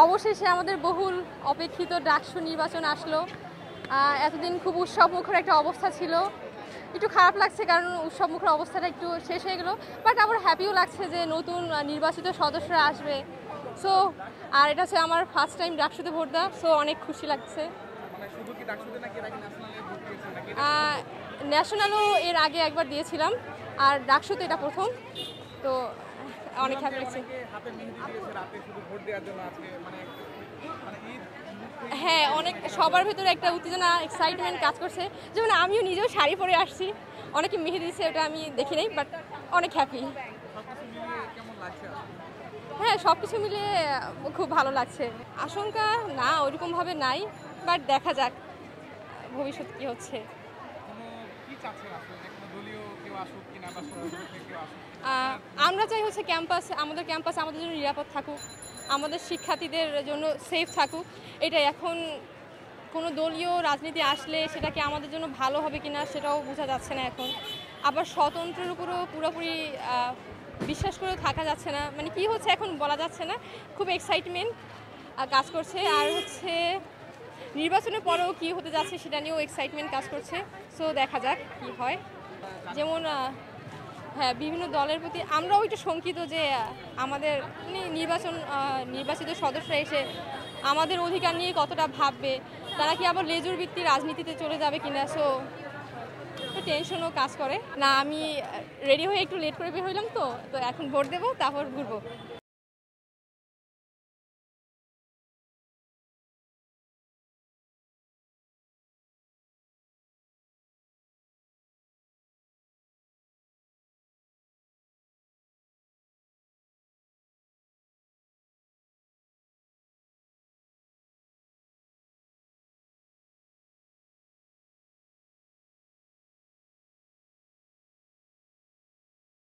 অবশেষে আমাদের বহুল অপেক্ষিত ডাকসু নির্বাচন আসলো। এতদিন খুব উৎসবমুখর একটা অবস্থা ছিল। একটু খারাপ লাগছে কারণ উৎসবমুখর অবস্থাটা একটু শেষ হয়ে গেল, বাট আবার হ্যাপিও লাগছে যে নতুন নির্বাচিত সদস্যরা আসবে। সো আর এটা হচ্ছে আমার ফার্স্ট টাইম ডাকসুতে ভোট দেওয়া, সো অনেক খুশি লাগছে। ন্যাশনালও এর আগে একবার দিয়েছিলাম, আর ডাকসুতে এটা প্রথম, তো অনেক হ্যাপি লাগছে। হ্যাঁ, অনেক সবার ভেতরে একটা উত্তেজনা, এক্সাইটমেন্ট কাজ করছে। যেমন আমিও নিজেও শাড়ি পরে আসছি, অনেকে মেহেদি দিচ্ছে, ওটা আমি দেখি নাই, বাট অনেক হ্যাপি। হ্যাঁ, সব কিছু মিলিয়ে খুব ভালো লাগছে। আশঙ্কা না ওইরকমভাবে নাই, বাট দেখা যাক ভবিষ্যৎ কী হচ্ছে। আমরা চাই হচ্ছে আমাদের ক্যাম্পাস আমাদের জন্য নিরাপদ থাকুক, আমাদের শিক্ষার্থীদের জন্য সেফ থাকুক। এটাই এখন কোনো দলীয় রাজনীতি আসলে সেটা কি আমাদের জন্য ভালো হবে কিনা সেটাও বোঝা যাচ্ছে না এখন। আবার স্বতন্ত্রের উপরও পুরোপুরি বিশ্বাস করে থাকা যাচ্ছে না, মানে কি হচ্ছে এখন বলা যাচ্ছে না। খুব এক্সাইটমেন্ট কাজ করছে, আর হচ্ছে নির্বাচনের পরেও কি হতে যাচ্ছে সেটা নিয়েও এক্সাইটমেন্ট কাজ করছে। সো দেখা যাক কি হয়। যেমন হ্যাঁ, বিভিন্ন দলের প্রতি আমরাও একটু শঙ্কিত যে আমাদের নির্বাচিত সদস্যরা এসে আমাদের অধিকার নিয়ে কতটা ভাববে, তারা কি আবার লেজুর ভিত্তি রাজনীতিতে চলে যাবে কিনা। সো একটু টেনশনও কাজ করে। না, আমি রেডি হয়ে একটু লেট করে বের হইলাম, তো এখন ভোট দেবো, তারপর ঘুরবো।